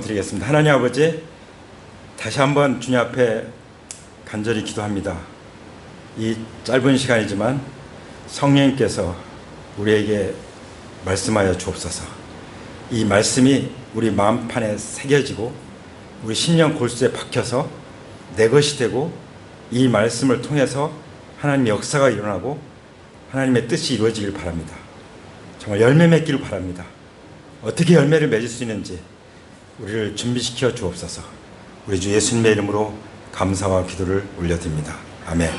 기도드리겠습니다. 하나님 아버지, 다시 한번 주님 앞에 간절히 기도합니다. 이 짧은 시간이지만 성령님께서 우리에게 말씀하여 주옵소서. 이 말씀이 우리 마음판에 새겨지고 우리 심령 골수에 박혀서 내 것이 되고, 이 말씀을 통해서 하나님의 역사가 일어나고 하나님의 뜻이 이루어지길 바랍니다. 정말 열매 맺기를 바랍니다. 어떻게 열매를 맺을 수 있는지 우리를 준비시켜 주옵소서. 우리 주 예수님의 이름으로 감사와 기도를 올려드립니다. 아멘.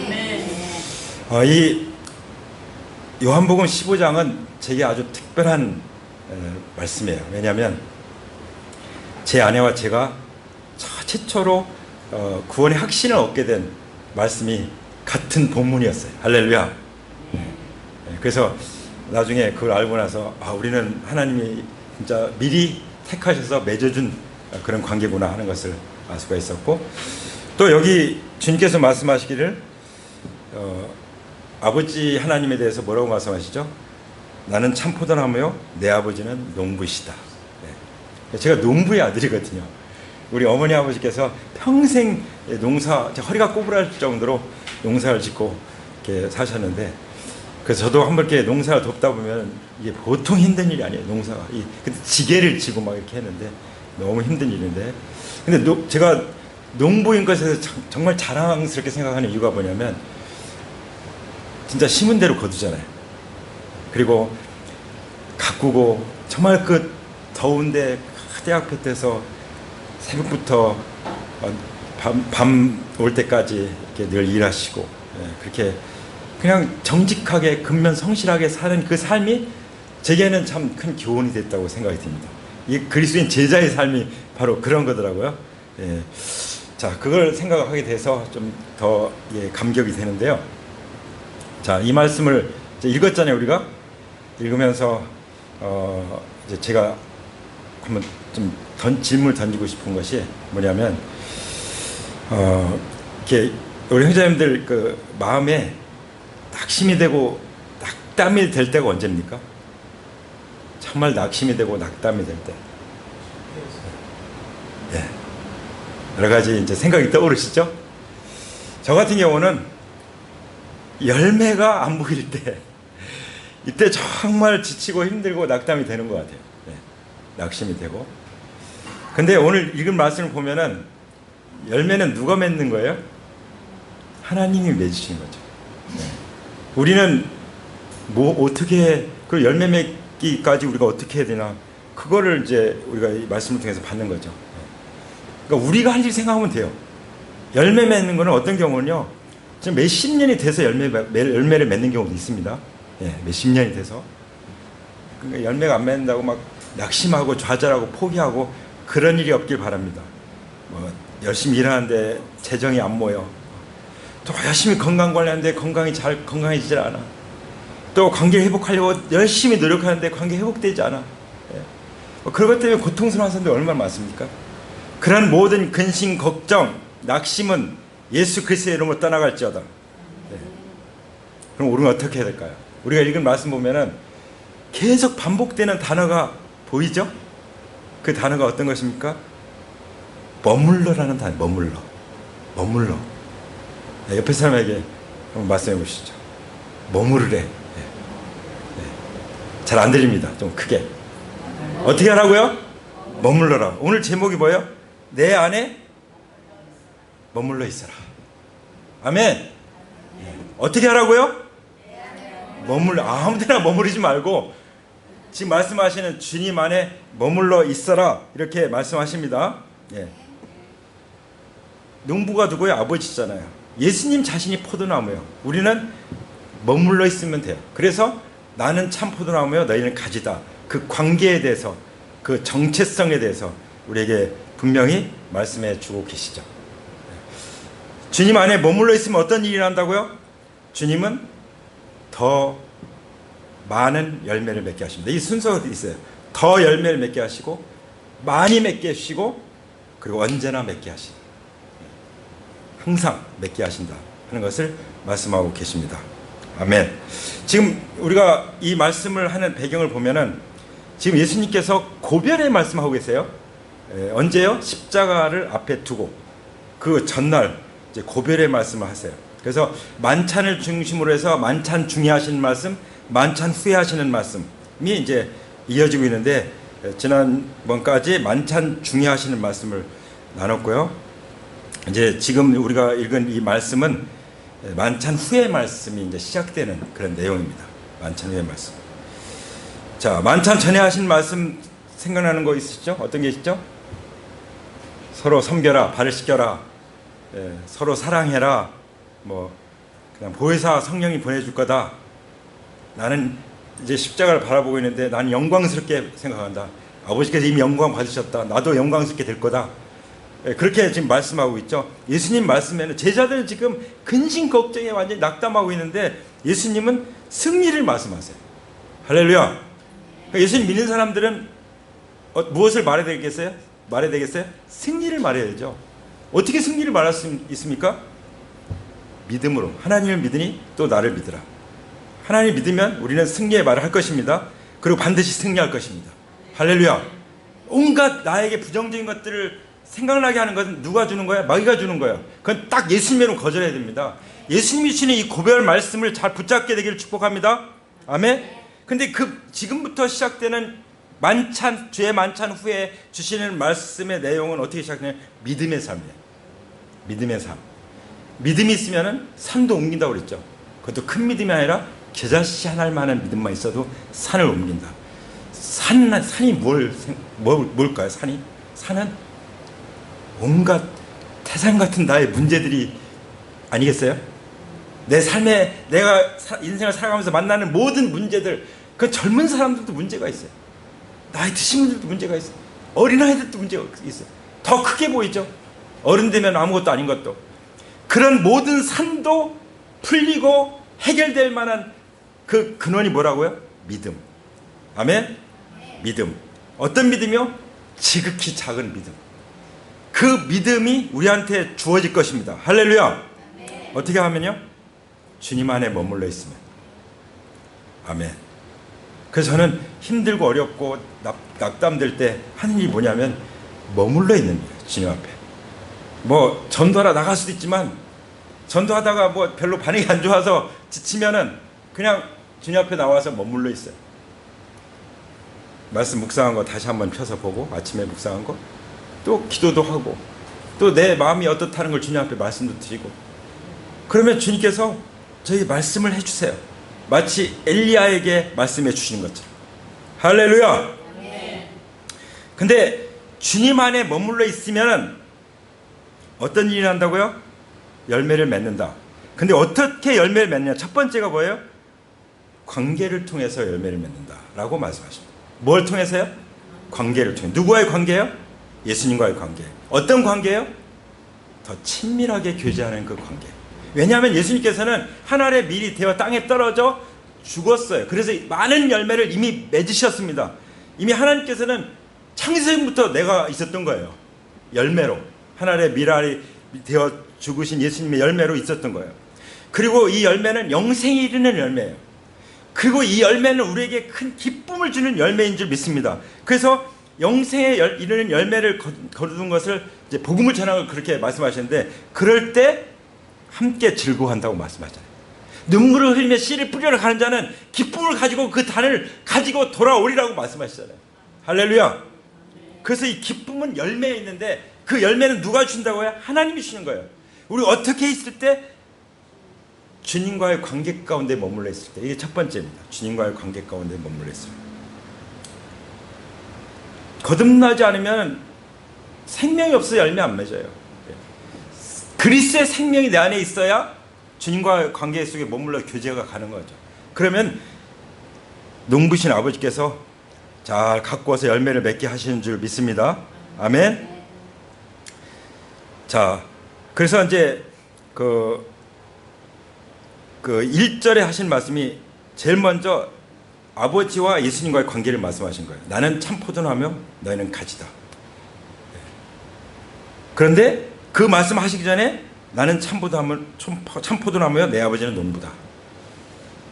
이 요한복음 15장은 제게 아주 특별한 말씀이에요. 왜냐하면 제 아내와 제가 최초로 구원의 확신을 얻게 된 말씀이 같은 본문이었어요. 할렐루야. 그래서 나중에 그걸 알고 나서 우리는 하나님이 진짜 미리 택하셔서 맺어준 그런 관계구나 하는 것을 알 수가 있었고, 또 여기 주님께서 말씀하시기를 아버지 하나님에 대해서 뭐라고 말씀하시죠? 나는 참 포도나무요 내 아버지는 농부이시다. 제가 농부의 아들이거든요. 우리 어머니 아버지께서 평생 농사, 허리가 꼬부라질 정도로 농사를 짓고 이렇게 사셨는데, 그래서 저도 한번 이렇게 농사를 돕다 보면 이게 보통 힘든 일이 아니에요. 농사가 근데 지게를 지고 막 이렇게 했는데 너무 힘든 일인데, 근데 제가 농부인 것에서 정말 자랑스럽게 생각하는 이유가 뭐냐면, 진짜 심은 대로 거두잖아요. 그리고 가꾸고 정말 그 더운데 대학 볕에서 새벽부터 밤 올 때까지 이렇게 늘 일하시고, 그렇게 그냥 정직하게 근면성실하게 사는 그 삶이 제게는 참 큰 교훈이 됐다고 생각이 듭니다. 이 그리스도인 제자의 삶이 바로 그런 거더라고요. 자, 그걸 생각하게 돼서 좀 더 감격이 되는데요. 자, 이 말씀을 이제 읽었잖아요. 우리가 읽으면서 이제 제가 한번 좀 질문을 던지고 싶은 것이 뭐냐면, 이렇게 우리 형제님들 그 마음에 낙심이 되고 낙담이 될 때가 언제입니까? 정말 낙심이 되고 낙담이 될 때. 여러 가지 이제 생각이 떠오르시죠? 저 같은 경우는 열매가 안 보일 때, 이때 정말 지치고 힘들고 낙담이 되는 것 같아요. 낙심이 되고. 근데 오늘 읽은 말씀을 보면은 열매는 누가 맺는 거예요? 하나님이 맺으신 거죠. 우리는 뭐 어떻게 그 열매 맺기까지 우리가 어떻게 해야 되나, 그거를 이제 우리가 이 말씀을 통해서 받는 거죠. 그러니까 우리가 할 일 생각하면 돼요. 열매 맺는 거는 어떤 경우는요, 지금 몇십 년이 돼서 열매를 맺는 경우도 있습니다. 몇십 년이 돼서. 그러니까 열매가 안 맺는다고 막 낙심하고 좌절하고 포기하고 그런 일이 없길 바랍니다. 열심히 일하는데 재정이 안 모여. 또 열심히 건강 관리하는데 건강이 잘 건강해지질 않아. 또 관계 회복하려고 열심히 노력하는데 관계 회복되지 않아. 그런 것 때문에 고통스러운 사람들이 얼마나 많습니까? 그런 모든 근심, 걱정, 낙심은 예수 그리스도의 이름으로 떠나갈지어다. 그럼 우리는 어떻게 해야 될까요? 우리가 읽은 말씀 보면은 계속 반복되는 단어가 보이죠? 그 단어가 어떤 것입니까? 머물러라는 단어. 머물러. 옆에 사람에게 한번 말씀해 보시죠. 머무르래. 잘 안 들립니다. 좀 크게. 어떻게 하라고요? 머물러라. 오늘 제목이 뭐예요? 내 안에 머물러 있어라. 아멘. 어떻게 하라고요? 아무데나 머무르지 말고 지금 말씀하시는 주님 안에 머물러 있어라, 이렇게 말씀하십니다. 농부가 누구예요? 아버지잖아요. 예수님 자신이 포도나무예요. 우리는 머물러 있으면 돼요. 그래서 나는 참 포도나무요 너희는 가지다. 그 관계에 대해서, 그 정체성에 대해서 우리에게 분명히 말씀해 주고 계시죠. 주님 안에 머물러 있으면 어떤 일이 난다고요? 주님은 더 많은 열매를 맺게 하십니다. 이 순서가 있어요. 더 열매를 맺게 하시고, 많이 맺게 하시고, 그리고 언제나 맺게 하시고, 항상 맺게 하신다 하는 것을 말씀하고 계십니다. 아멘. 지금 우리가 이 말씀을 하는 배경을 보면은 지금 예수님께서 고별의 말씀하고 계세요. 언제요? 십자가를 앞에 두고 그 전날 이제 고별의 말씀을 하세요. 그래서 만찬을 중심으로 해서 만찬 중에 하시는 말씀, 만찬 후에 하시는 말씀이 이제 이어지고 있는데, 지난번까지 만찬 중에 하시는 말씀을 나눴고요. 이제 지금 우리가 읽은 이 말씀은 만찬 후의 말씀이 이제 시작되는 그런 내용입니다. 만찬 후의 말씀. 자, 만찬 전에 하신 말씀 생각나는 거 있으시죠? 어떤 게 있죠? 서로 섬겨라, 발을 씻겨라, 서로 사랑해라, 뭐 그냥 보혜사 성령이 보내줄 거다. 나는 이제 십자가를 바라보고 있는데 나는 영광스럽게 생각한다. 아버지께서 이미 영광 받으셨다. 나도 영광스럽게 될 거다. 그렇게 지금 말씀하고 있죠. 예수님 말씀에는 제자들은 지금 근심 걱정에 완전히 낙담하고 있는데 예수님은 승리를 말씀하세요. 할렐루야. 예수님 믿는 사람들은 무엇을 말해야 되겠어요? 승리를 말해야 되죠. 어떻게 승리를 말할 수 있습니까? 믿음으로. 하나님을 믿으니 또 나를 믿으라. 하나님을 믿으면 우리는 승리의 말을 할 것입니다. 그리고 반드시 승리할 것입니다. 할렐루야. 온갖 나에게 부정적인 것들을 생각나게 하는 것은 누가 주는 거야? 마귀가 주는 거야. 그건 딱 예수님으로 거절해야 됩니다. 예수님이 주시는 이 고별 말씀을 잘 붙잡게 되기를 축복합니다. 아멘. 근데 지금부터 시작되는 만찬, 주의 만찬 후에 주시는 말씀의 내용은 어떻게 시작되냐? 믿음의 삶이에요. 믿음의 삶. 믿음이 있으면은 산도 옮긴다고 그랬죠. 그것도 큰 믿음이 아니라 겨자씨 하나만한 믿음만 있어도 산을 옮긴다. 산이 뭘까요? 산은 온갖 태산 같은 나의 문제들이 아니겠어요? 내 삶에 내가 인생을 살아가면서 만나는 모든 문제들, 그 젊은 사람들도 문제가 있어요. 나이 드신 분들도 문제가 있어요. 어린아이들도 문제가 있어요. 더 크게 보이죠. 어른 되면 아무것도 아닌 것도. 그런 모든 산도 풀리고 해결될 만한 그 근원이 뭐라고요? 믿음. 아멘? 믿음. 어떤 믿음이요? 지극히 작은 믿음. 그 믿음이 우리한테 주어질 것입니다. 할렐루야. 어떻게 하면요? 주님 안에 머물러 있으면. 아멘. 그래서 저는 힘들고 어렵고 낙담될 때 하는 일이 뭐냐면 머물러 있는 거예요. 주님 앞에. 뭐 전도하러 나갈 수도 있지만 전도하다가 뭐 별로 반응이 안 좋아서 지치면은 그냥 주님 앞에 나와서 머물러 있어요. 말씀 묵상한 거 다시 한번 펴서 보고, 아침에 묵상한 거 또 기도도 하고, 또 내 마음이 어떻다는 걸 주님 앞에 말씀도 드리고, 그러면 주님께서 저희 말씀을 해주세요. 마치 엘리야에게 말씀해 주시는 것처럼. 할렐루야. 근데 주님 안에 머물러 있으면 어떤 일이 난다고요? 열매를 맺는다. 근데 어떻게 열매를 맺느냐? 첫 번째가 뭐예요? 관계를 통해서 열매를 맺는다 라고 말씀하십니다. 뭘 통해서요? 관계를 통해. 누구와의 관계요? 예수님과의 관계. 어떤 관계요? 더 친밀하게 교제하는 그 관계. 왜냐하면 예수님께서는 하늘에 미리 되어 땅에 떨어져 죽었어요. 그래서 많은 열매를 이미 맺으셨습니다. 이미 하나님께서는 창세전부터 내가 있었던 거예요. 열매로. 하늘에 미랄이 되어 죽으신 예수님의 열매로 있었던 거예요. 그리고 이 열매는 영생에 이르는 열매예요. 그리고 이 열매는 우리에게 큰 기쁨을 주는 열매인 줄 믿습니다. 그래서 영생에 이르는 열매를 거두는 것을 이제 복음을 전하고 그렇게 말씀하시는데, 그럴 때 함께 즐거워한다고 말씀하잖아요. 눈물을 흘리며 씨를 뿌리러 가는 자는 기쁨을 가지고 그 단을 가지고 돌아오리라고 말씀하시잖아요. 할렐루야. 그래서 이 기쁨은 열매에 있는데 그 열매는 누가 주신다고요? 하나님이 주시는 거예요. 우리 어떻게 있을 때? 주님과의 관계 가운데 머물러 있을 때. 이게 첫 번째입니다. 주님과의 관계 가운데 머물러 있을 때. 거듭나지 않으면 생명이 없어서 열매 안 맺어요. 그리스도의 생명이 내 안에 있어야 주님과의 관계 속에 머물러 교제가 가는 거죠. 그러면 농부신 아버지께서 잘 갖고 와서 열매를 맺게 하시는 줄 믿습니다. 아멘. 자, 그래서 이제 그 1절에 하신 말씀이 제일 먼저 아버지와 예수님과의 관계를 말씀하신 거예요. 나는 참포도나며 너희는 가지다. 그런데 그 말씀하시기 전에 나는 참포도나무여 내 아버지는 농부다.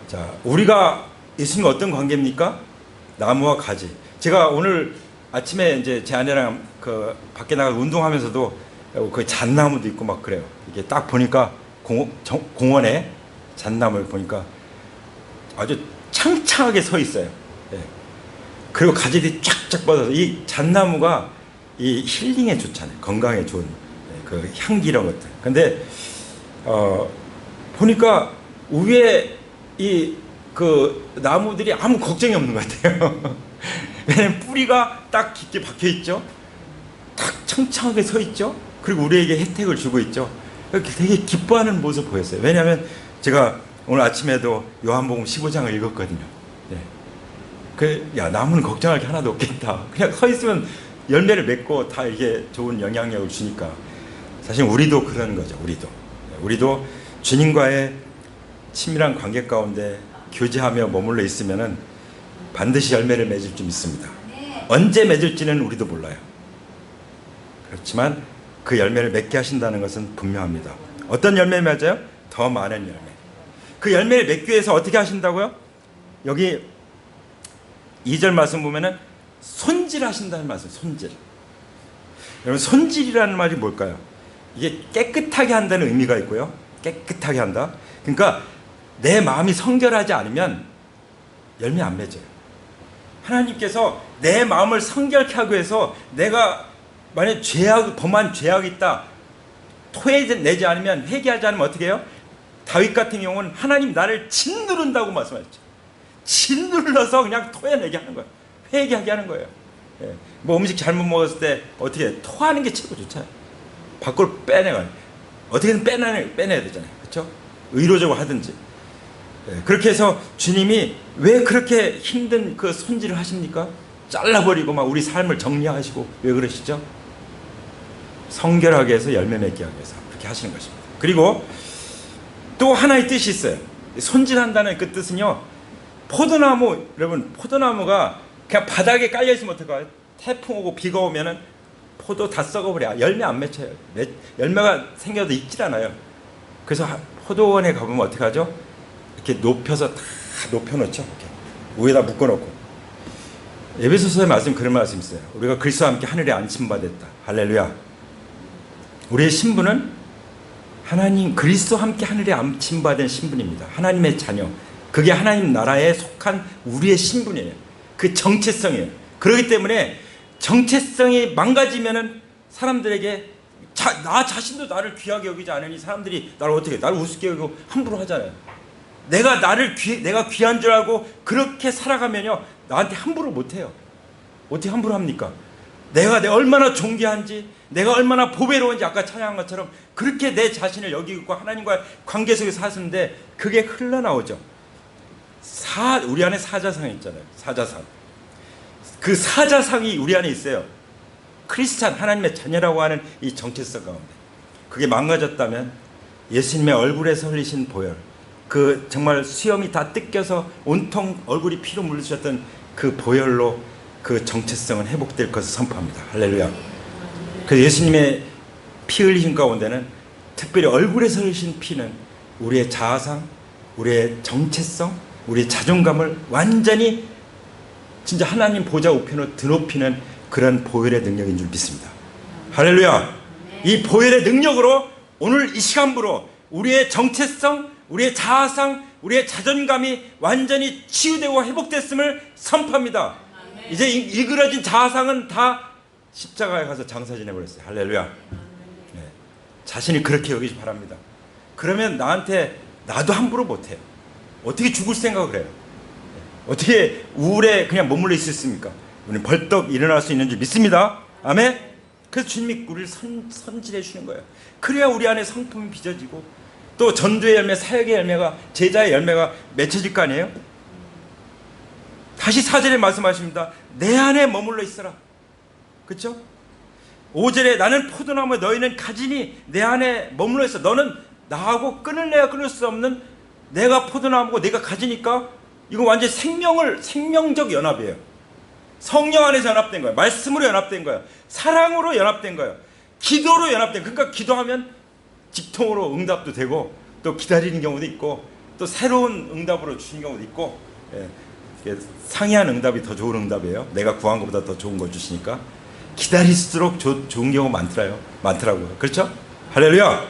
자, 우리가 예수님과 어떤 관계입니까? 나무와 가지. 제가 오늘 아침에 이제 제 아내랑 그 밖에 나가 운동하면서도 그 잣나무도 있고 막 그래요. 이게 딱 보니까 공원에 잣나무를 보니까 아주 창창하게 서 있어요. 예. 그리고 가지들이 쫙쫙 뻗어서 이 잣나무가 이 힐링에 좋잖아요. 건강에 좋은 그 향기 이런 것들. 근데 보니까 위에 이 그 나무들이 아무 걱정이 없는 것 같아요. 왜냐면 뿌리가 딱 깊게 박혀 있죠. 딱 창창하게 서 있죠. 그리고 우리에게 혜택을 주고 있죠. 되게 기뻐하는 모습 보였어요. 왜냐하면 제가 오늘 아침에도 요한복음 15장을 읽었거든요. 야, 나무는 걱정할 게 하나도 없겠다. 그냥 서 있으면 열매를 맺고 다 이게 좋은 영향력을 주니까. 사실 우리도 그런 거죠. 우리도 주님과의 친밀한 관계 가운데 교제하며 머물러 있으면은 반드시 열매를 맺을 줄 믿습니다. 언제 맺을지는 우리도 몰라요. 그렇지만 그 열매를 맺게 하신다는 것은 분명합니다. 어떤 열매 맺어요? 더 많은 열매. 그 열매를 맺기 위해서 어떻게 하신다고요? 여기 2절 말씀 보면은 손질하신다는 말씀. 손질. 여러분, 손질이라는 말이 뭘까요? 이게 깨끗하게 한다는 의미가 있고요. 깨끗하게 한다. 그러니까 내 마음이 성결하지 않으면 열매 안 맺어요. 하나님께서 내 마음을 성결케 하기 위해서 내가 만약 범한 죄악이 있다, 토해내지 않으면, 회개하지 않으면 어떻게 해요? 다윗 같은 경우는 하나님 나를 짓누른다고 말씀하셨죠. 짓눌러서 그냥 토해내게 하는 거예요. 회개하게 하는 거예요. 예. 뭐 음식 잘못 먹었을 때 어떻게 해? 토하는 게 최고 좋잖아요. 밖으로 빼내가요. 어떻게든 빼내야 되잖아요. 그렇죠? 의로적으로 하든지. 예. 그렇게 해서 주님이 왜 그렇게 힘든 그 손질을 하십니까? 잘라버리고 막 우리 삶을 정리하시고 왜 그러시죠? 성결하게 해서 열매 맺게 하기 위해서 그렇게 하시는 것입니다. 그리고 또 하나의 뜻이 있어요. 손질한다는 그 뜻은요, 포도나무, 여러분, 포도나무가 그냥 바닥에 깔려있으면 어떡해요? 태풍 오고 비가 오면은 포도 다 썩어버려. 열매 안 맺혀요. 열매가 생겨도 익질 않아요. 그래서 포도원에 가보면 어떻게 하죠? 이렇게 높여서 다 높여놓죠. 이렇게 위에다 묶어놓고. 에베소서의 말씀, 그런 말씀이 있어요. 우리가 그리스도와 함께 하늘에 안심받았다. 할렐루야. 우리의 신분은 하나님, 그리스도와 함께 하늘에 안심받은 신분입니다. 하나님의 자녀. 그게 하나님 나라에 속한 우리의 신분이에요. 그 정체성이에요. 그렇기 때문에 정체성이 망가지면은 사람들에게 나 자신도 나를 귀하게 여기지 않으니 사람들이 나를 어떻게, 나를 우습게 여기고 함부로 하잖아요. 내가 귀한 줄 알고 그렇게 살아가면요, 나한테 함부로 못해요. 어떻게 함부로 합니까? 내가 얼마나 존귀한지, 내가 얼마나 보배로운지, 아까 찬양한 것처럼 그렇게 내 자신을 여기고 하나님과의 관계 속에서 사는데 그게 흘러나오죠. 우리 안에 사자상이 있잖아요. 사자상. 그 사자상이 우리 안에 있어요. 크리스찬, 하나님의 자녀라고 하는 이 정체성 가운데. 그게 망가졌다면 예수님의 얼굴에서 흘리신 보혈, 그 정말 수염이 다 뜯겨서 온통 얼굴이 피로 물리셨던 그 보혈로 그 정체성은 회복될 것을 선포합니다. 할렐루야. 그래서 예수님의 피 흘리신 가운데는 특별히 얼굴에서 흘리신 피는 우리의 자아상, 우리의 정체성, 우리의 자존감을 완전히 진짜 하나님 보좌 우편으로 드높이는 그런 보혈의 능력인 줄 믿습니다. 할렐루야. 이 보혈의 능력으로 오늘 이 시간부로 우리의 정체성, 우리의 자아상, 우리의 자존감이 완전히 치유되고 회복됐음을 선포합니다. 이제 이그러진 자아상은 다 십자가에 가서 장사 지내버렸어요. 할렐루야. 네. 자신이 그렇게 여기지 바랍니다. 그러면 나도 함부로 못해요. 어떻게 죽을 생각을 해요? 어떻게 우울에 그냥 머물러 있었습니까? 우리는 벌떡 일어날 수 있는 줄 믿습니다. 아멘. 그래서 주님이 우리를 선질해 주시는 거예요. 그래야 우리 안에 성품이 빚어지고 또 전도의 열매, 사역의 열매가, 제자의 열매가 맺혀질 거 아니에요? 다시 4절에 말씀하십니다. 내 안에 머물러 있어라. 그렇죠? 5절에 나는 포도나무, 너희는 가지니 내 안에 머물러 있어. 너는 나하고 끊을래야 끊을 수 없는, 내가 포도나무고 내가 가지니까 이거 완전 생명적 연합이에요. 성령 안에서 연합된 거예요. 말씀으로 연합된 거예요. 사랑으로 연합된 거예요. 기도로 연합된 거예요. 그러니까 기도하면 직통으로 응답도 되고 또 기다리는 경우도 있고 또 새로운 응답으로 주신 경우도 있고, 예. 상이한 응답이 더 좋은 응답이에요. 내가 구한 것보다 더 좋은 걸 주시니까 기다릴수록 좋은 경우가 많더라고요. 그렇죠? 할렐루야.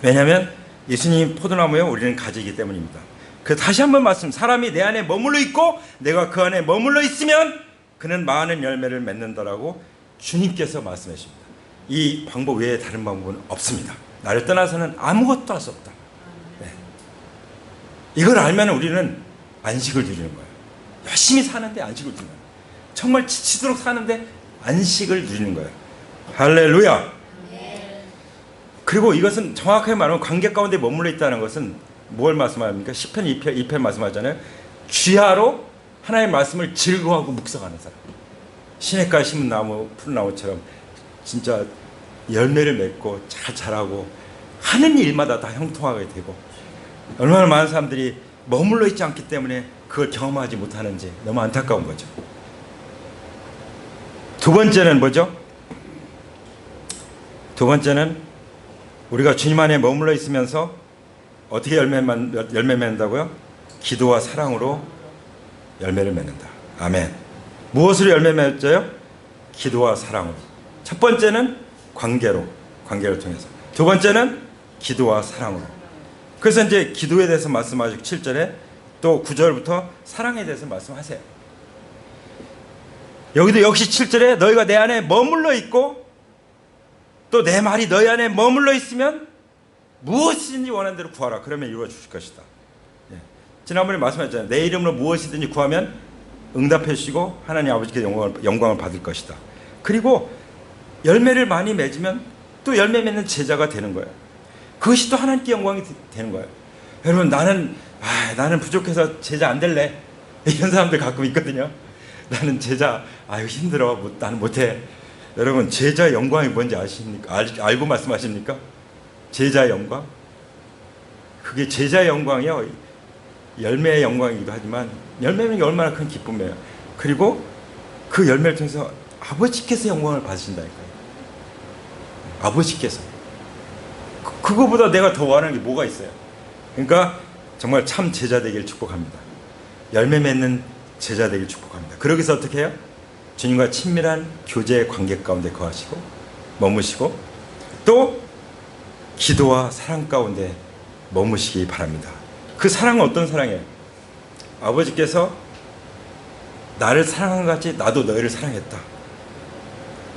왜냐하면 예수님 포도나무요, 우리는 가지이기 때문입니다. 그 다시 한번 말씀, 사람이 내 안에 머물러 있고 내가 그 안에 머물러 있으면 그는 많은 열매를 맺는다라고 주님께서 말씀해 주십니다. 이 방법 외에 다른 방법은 없습니다. 나를 떠나서는 아무것도 할 수 없다. 네. 이걸 알면 우리는 안식을 누리는 거예요. 열심히 사는데 안식을 누리는 거예요. 정말 지치도록 사는데 안식을 누리는 거예요. 할렐루야. 그리고 이것은 정확하게 말하면 관계 가운데 머물러 있다는 것은 뭘 말씀합니까? 시편 2편 말씀하잖아요. 귀하로 하나님의 말씀을 즐거워하고 묵상하는 사람. 시냇가에 심은 나무, 푸른 나무처럼 진짜 열매를 맺고 잘 자라고 하는 일마다 다 형통하게 되고, 얼마나 많은 사람들이 머물러 있지 않기 때문에 그걸 경험하지 못하는지 너무 안타까운 거죠. 두 번째는 뭐죠? 두 번째는 우리가 주님 안에 머물러 있으면서 어떻게 열매 맺는다고요? 기도와 사랑으로 열매를 맺는다. 아멘. 무엇으로 열매 맺어요? 기도와 사랑으로. 첫 번째는 관계를 통해서. 두 번째는 기도와 사랑으로. 그래서 이제 기도에 대해서 말씀하시고 7절에 또 9절부터 사랑에 대해서 말씀하세요. 여기도 역시 7절에 너희가 내 안에 머물러 있고 또 내 말이 너희 안에 머물러 있으면 무엇이든지 원하는 대로 구하라. 그러면 이루어 주실 것이다. 예. 지난번에 말씀하셨잖아요. 내 이름으로 무엇이든지 구하면 응답해 주시고 하나님 아버지께 영광을 받을 것이다. 그리고 열매를 많이 맺으면 또 열매 맺는 제자가 되는 거예요. 그것이 또 하나님께 영광이 되는 거예요. 여러분, 나는 부족해서 제자 안 될래. 이런 사람들 가끔 있거든요. 나는 제자 힘들어. 나는 못해. 여러분, 제자의 영광이 뭔지 아십니까? 알고 말씀하십니까? 제자의 영광? 그게 제자의 영광이요, 열매의 영광이기도 하지만 열매는 얼마나 큰 기쁨이에요. 그리고 그 열매를 통해서 아버지께서 영광을 받으신다니까요. 아버지께서. 그거보다 내가 더 원하는 게 뭐가 있어요? 그러니까 정말 참 제자 되길 축복합니다. 열매 맺는 제자 되길 축복합니다. 그러기 위해서 어떻게 해요? 주님과 친밀한 교제의 관계 가운데 거하시고 머무시고 또 기도와 사랑 가운데 머무시기 바랍니다. 그 사랑은 어떤 사랑이에요? 아버지께서 나를 사랑한 것 같이 나도 너희를 사랑했다.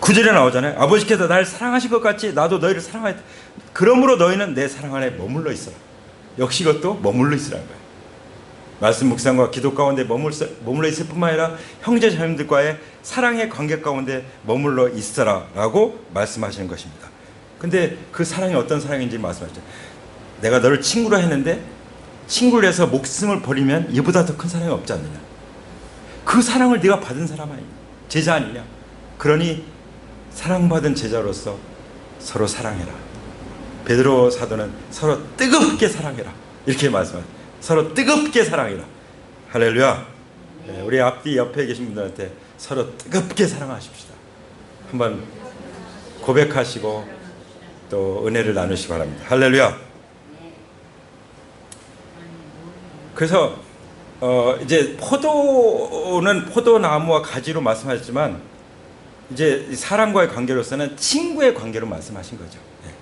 9절에 나오잖아요. 아버지께서 나를 사랑하신 것 같이 나도 너희를 사랑했다. 그러므로 너희는 내 사랑 안에 머물러 있어라. 역시 이것도 머물러 있으라는 거예요. 말씀 묵상과 기도 가운데 머물러 있을 뿐만 아니라 형제 자매들과의 사랑의 관계 가운데 머물러 있어라 라고 말씀하시는 것입니다. 근데 그 사랑이 어떤 사랑인지 말씀하셨죠. 내가 너를 친구로 했는데 친구를 해서 목숨을 버리면 이보다 더 큰 사랑이 없지 않느냐. 그 사랑을 네가 받은 사람 아니냐, 제자 아니냐. 그러니 사랑받은 제자로서 서로 사랑해라. 베드로 사도는 서로 뜨겁게 사랑해라 이렇게 말씀합니다. 서로 뜨겁게 사랑해라. 할렐루야. 네, 우리 앞뒤 옆에 계신 분들한테 서로 뜨겁게 사랑하십시다. 한번 고백하시고 또 은혜를 나누시기 바랍니다. 할렐루야. 그래서 이제 포도는 포도나무와 가지로 말씀하셨지만 이제 사람과의 관계로서는 친구의 관계로 말씀하신 거죠. 네,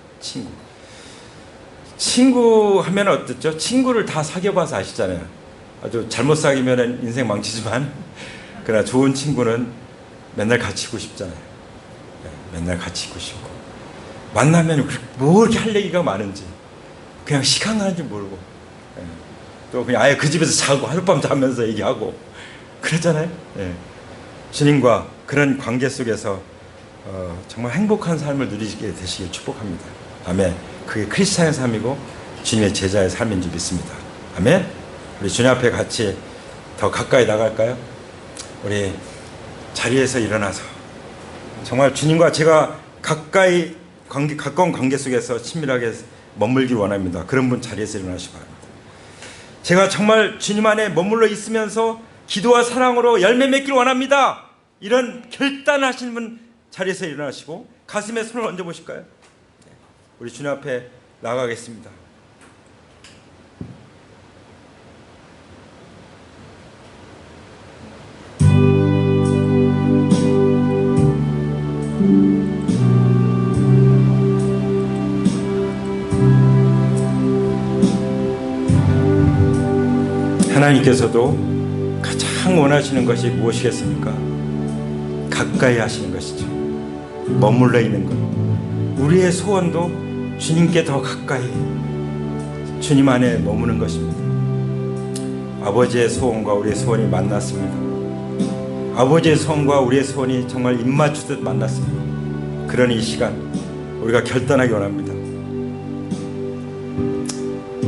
친구 하면 어떻죠? 친구를 다 사귀어봐서 아시잖아요. 아주 잘못 사귀면 인생 망치지만 그러나 좋은 친구는 맨날 같이 있고 싶잖아요. 네, 맨날 같이 있고 싶고 만나면 뭐 이렇게 할 얘기가 많은지 그냥 시간 가는 줄 모르고 네, 또 그냥 아예 그 집에서 자고 하룻밤 자면서 얘기하고 그랬잖아요. 네. 주님과 그런 관계 속에서 정말 행복한 삶을 누리게 되시길 축복합니다. 아멘. 그게 크리스찬의 삶이고 주님의 제자의 삶인 줄 믿습니다. 아멘. 우리 주님 앞에 같이 더 가까이 나갈까요? 우리 자리에서 일어나서 정말 주님과 제가 가까운 관계 속에서 친밀하게 머물길 원합니다. 그런 분 자리에서 일어나시기 바랍니다. 제가 정말 주님 안에 머물러 있으면서 기도와 사랑으로 열매 맺길 원합니다. 이런 결단하시는 분 자리에서 일어나시고 가슴에 손을 얹어 보실까요? 우리 주님 앞에 나가겠습니다. 하나님께서도 가장 원하시는 것이 무엇이겠습니까? 가까이 하시는 것이죠. 머물러 있는 것. 우리의 소원도 주님께 더 가까이 주님 안에 머무는 것입니다. 아버지의 소원과 우리의 소원이 만났습니다. 아버지의 소원과 우리의 소원이 정말 입맞추듯 만났습니다. 그런 이 시간 우리가 결단하기 원합니다.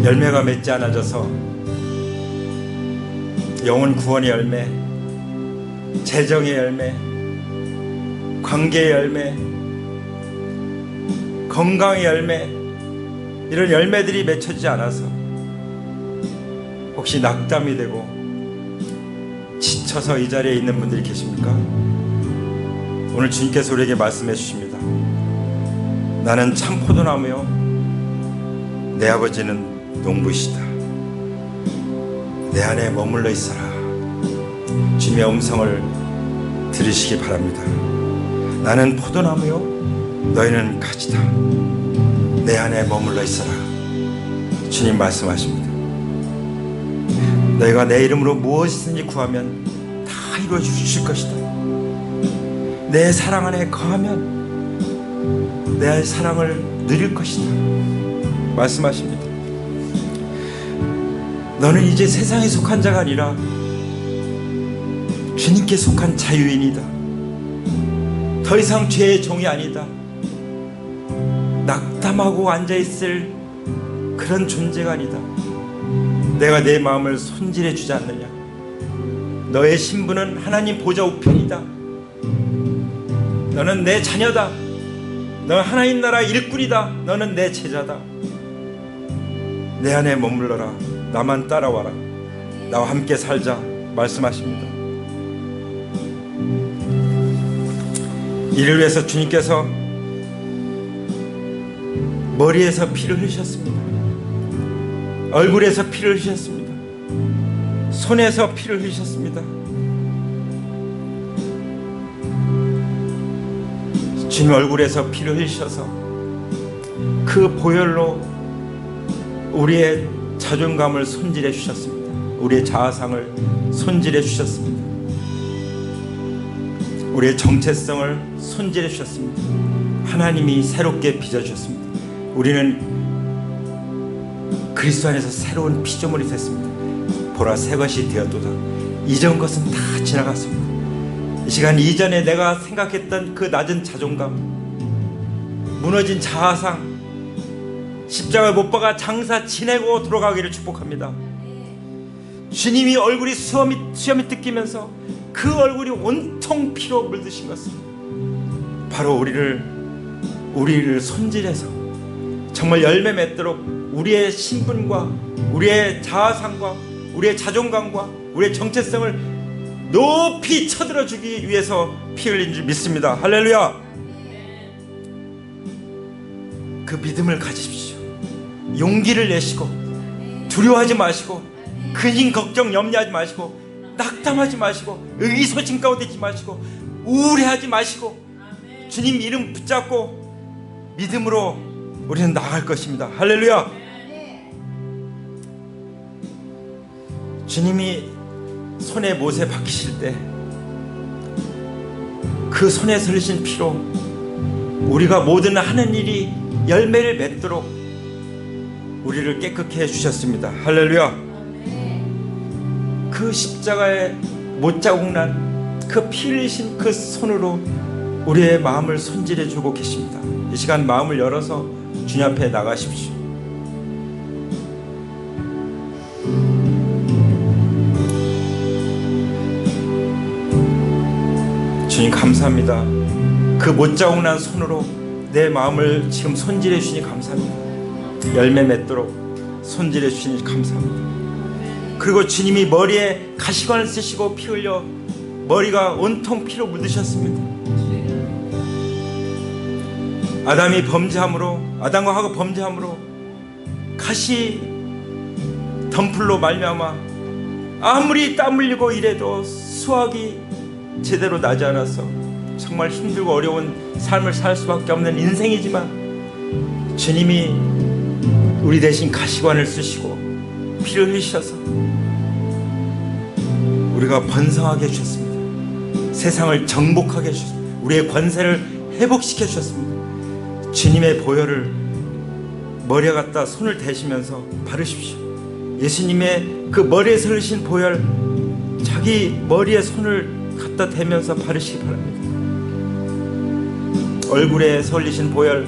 열매가 맺지 않아져서 영혼 구원의 열매, 재정의 열매, 관계의 열매, 건강의 열매, 이런 열매들이 맺혀지지 않아서 혹시 낙담이 되고 지쳐서 이 자리에 있는 분들이 계십니까? 오늘 주님께서 우리에게 말씀해 주십니다. 나는 참 포도나무요 내 아버지는 농부시다. 내 안에 머물러 있어라. 주님의 음성을 들으시기 바랍니다. 나는 포도나무요 너희는 가지다. 내 안에 머물러 있어라. 주님 말씀하십니다. 너희가 내 이름으로 무엇이든지 구하면 다 이루어 주실 것이다. 내 사랑 안에 거하면 내 사랑을 누릴 것이다. 말씀하십니다. 너는 이제 세상에 속한 자가 아니라 주님께 속한 자유인이다. 더 이상 죄의 종이 아니다. 낙담하고 앉아있을 그런 존재가 아니다. 내가 내 마음을 손질해 주지 않느냐. 너의 신분은 하나님 보좌 우편이다. 너는 내 자녀다. 너는 하나님 나라 일꾼이다. 너는 내 제자다. 내 안에 머물러라. 나만 따라와라. 나와 함께 살자. 말씀하십니다. 이를 위해서 주님께서 머리에서 피를 흘리셨습니다. 얼굴에서 피를 흘리셨습니다. 손에서 피를 흘리셨습니다. 주님 얼굴에서 피를 흘리셔서 그 보혈로 우리의 자존감을 손질해 주셨습니다. 우리의 자아상을 손질해 주셨습니다. 우리의 정체성을 손질해 주셨습니다. 하나님이 새롭게 빚어주셨습니다. 우리는 그리스도 안에서 새로운 피조물이 됐습니다. 보라 새것이 되었도다. 이전 것은 다 지나갔습니다. 이 시간 이전에 내가 생각했던 그 낮은 자존감, 무너진 자아상, 십자가에 못 박아 장사 지내고 돌아가기를 축복합니다. 주님이 얼굴이 수염이 뜯기면서 그 얼굴이 온통 피로 물드신 것은 바로 우리를 손질해서 정말 열매 맺도록 우리의 신분과 우리의 자아상과 우리의 자존감과 우리의 정체성을 높이 쳐들어 주기 위해서 피 흘린 줄 믿습니다. 할렐루야. 그 믿음을 가지십시오. 용기를 내시고 두려워하지 마시고 근심 걱정 염려하지 마시고 낙담하지 마시고 의기소침 가운데 있지 마시고 우울해하지 마시고 주님 이름 붙잡고 믿음으로 우리는 나아갈 것입니다. 할렐루야. 주님이 손에 못에 박히실 때 그 손에 흘리신 피로 우리가 모든 하는 일이 열매를 맺도록 우리를 깨끗게 해주셨습니다. 할렐루야. 그 십자가에 못자국 난 그 피 흘리신 그 손으로 우리의 마음을 손질해 주고 계십니다. 이 시간 마음을 열어서 주님 앞에 나가십시오. 주님 감사합니다. 그 못자국 난 손으로 내 마음을 지금 손질해 주시니 감사합니다. 열매 맺도록 손질해 주시니 감사합니다. 그리고 주님이 머리에 가시관을 쓰시고 피 흘려 머리가 온통 피로 물드셨습니다. 아담과 하가 범죄함으로 가시 덤불로 말미암아 아무리 땀 흘리고 이래도 수확이 제대로 나지 않아서 정말 힘들고 어려운 삶을 살 수밖에 없는 인생이지만 주님이 우리 대신 가시관을 쓰시고 피를 흘리셔서 우리가 번성하게 해주셨습니다. 세상을 정복하게 해주셨습니다. 우리의 권세를 회복시켜 주셨습니다. 주님의 보혈을 머리에 갖다 손을 대시면서 바르십시오. 예수님의 그 머리에 서르신 보혈, 자기 머리에 손을 갖다 대면서 바르시기 바랍니다. 얼굴에 설리신 보혈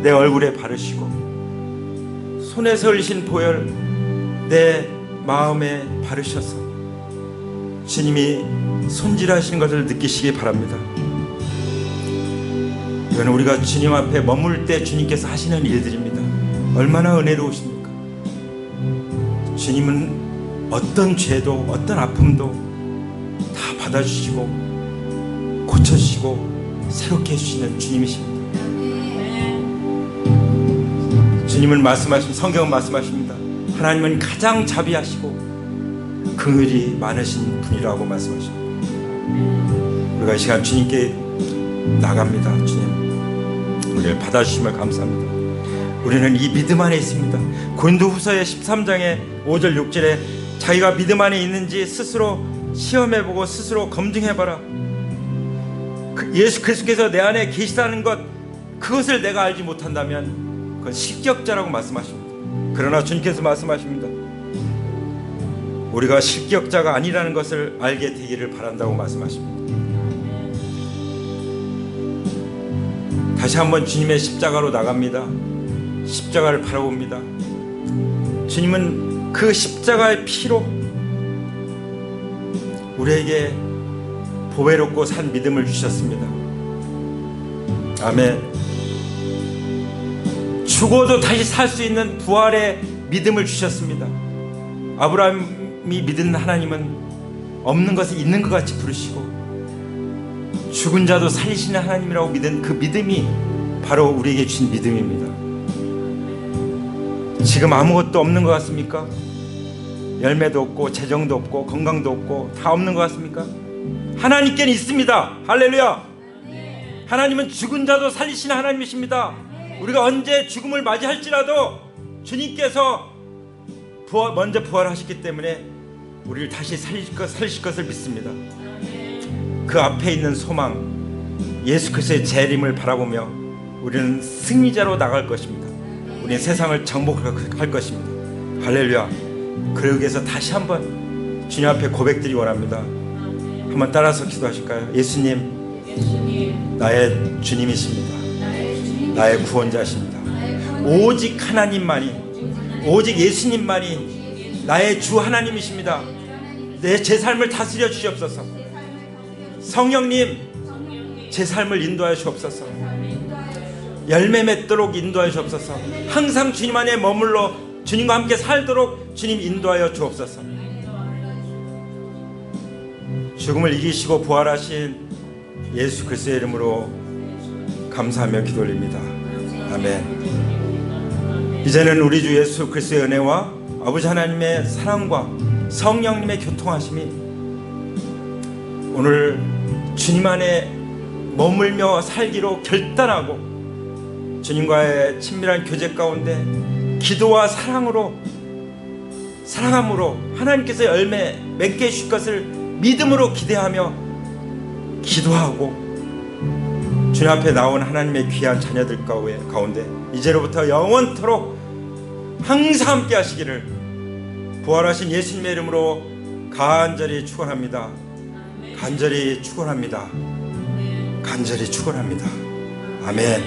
내 얼굴에 바르시고, 손에 설리신 보혈 내 마음에 바르셔서 주님이 손질하신 것을 느끼시기 바랍니다. 이건 우리가 주님 앞에 머물 때 주님께서 하시는 일들입니다. 얼마나 은혜로우십니까? 주님은 어떤 죄도 어떤 아픔도 다 받아주시고 고쳐주시고 새롭게 해주시는 주님이십니다. 주님은 말씀하신, 성경은 말씀하십니다. 하나님은 가장 자비하시고 긍휼이 많으신 분이라고 말씀하십니다. 우리가 이 시간 주님께 나갑니다. 주님, 우리를 받아주심을 감사합니다. 우리는 이 믿음 안에 있습니다. 고린도후서의 13장의 5절 6절에 자기가 믿음 안에 있는지 스스로 시험해보고 스스로 검증해봐라. 예수 그리스도께서 내 안에 계시다는 것, 그것을 내가 알지 못한다면 그건 실격자라고 말씀하십니다. 그러나 주님께서 말씀하십니다. 우리가 실격자가 아니라는 것을 알게 되기를 바란다고 말씀하십니다. 다시 한번 주님의 십자가로 나갑니다. 십자가를 바라봅니다. 주님은 그 십자가의 피로 우리에게 보배롭고 산 믿음을 주셨습니다. 아멘. 죽어도 다시 살 수 있는 부활의 믿음을 주셨습니다. 아브라함이 믿은 하나님은 없는 것을 있는 것 같이 부르시고 죽은 자도 살리시는 하나님이라고 믿은 그 믿음이 바로 우리에게 주신 믿음입니다. 지금 아무것도 없는 것 같습니까? 열매도 없고 재정도 없고 건강도 없고 다 없는 것 같습니까? 하나님께는 있습니다. 할렐루야. 하나님은 죽은 자도 살리시는 하나님이십니다. 우리가 언제 죽음을 맞이할지라도 주님께서 먼저 부활하셨기 때문에 우리를 다시 살리실 것을 믿습니다. 그 앞에 있는 소망, 예수 그리스도의 재림을 바라보며 우리는 승리자로 나갈 것입니다. 우리는 세상을 정복할 것입니다. 할렐루야. 그러기 위해서 다시 한번 주님 앞에 고백드리기 원합니다. 한번 따라서 기도하실까요? 예수님, 나의 주님이십니다. 나의 구원자십니다. 오직 하나님만이, 오직 예수님만이 나의 주 하나님이십니다. 제 삶을 다스려 주시옵소서. 성령님, 제 삶을 인도하여 주옵소서. 열매 맺도록 인도하여 주옵소서. 항상 주님 안에 머물러 주님과 함께 살도록 주님 인도하여 주옵소서. 죽음을 이기시고 부활하신 예수 그리스도의 이름으로 감사하며 기도 올립니다. 아멘. 이제는 우리 주 예수 그리스도의 은혜와 아버지 하나님의 사랑과 성령님의 교통하심이 오늘 주님 안에 머물며 살기로 결단하고 주님과의 친밀한 교제 가운데 기도와 사랑함으로 하나님께서 열매 맺게 해주실 것을 믿음으로 기대하며 기도하고 주님 앞에 나온 하나님의 귀한 자녀들 가운데 이제로부터 영원토록 항상 함께 하시기를 부활하신 예수님의 이름으로 간절히 축원합니다. 간절히 축원합니다. 간절히 축원합니다. 아멘.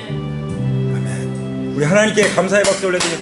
아멘. 우리 하나님께 감사의 박수 올려드립니다.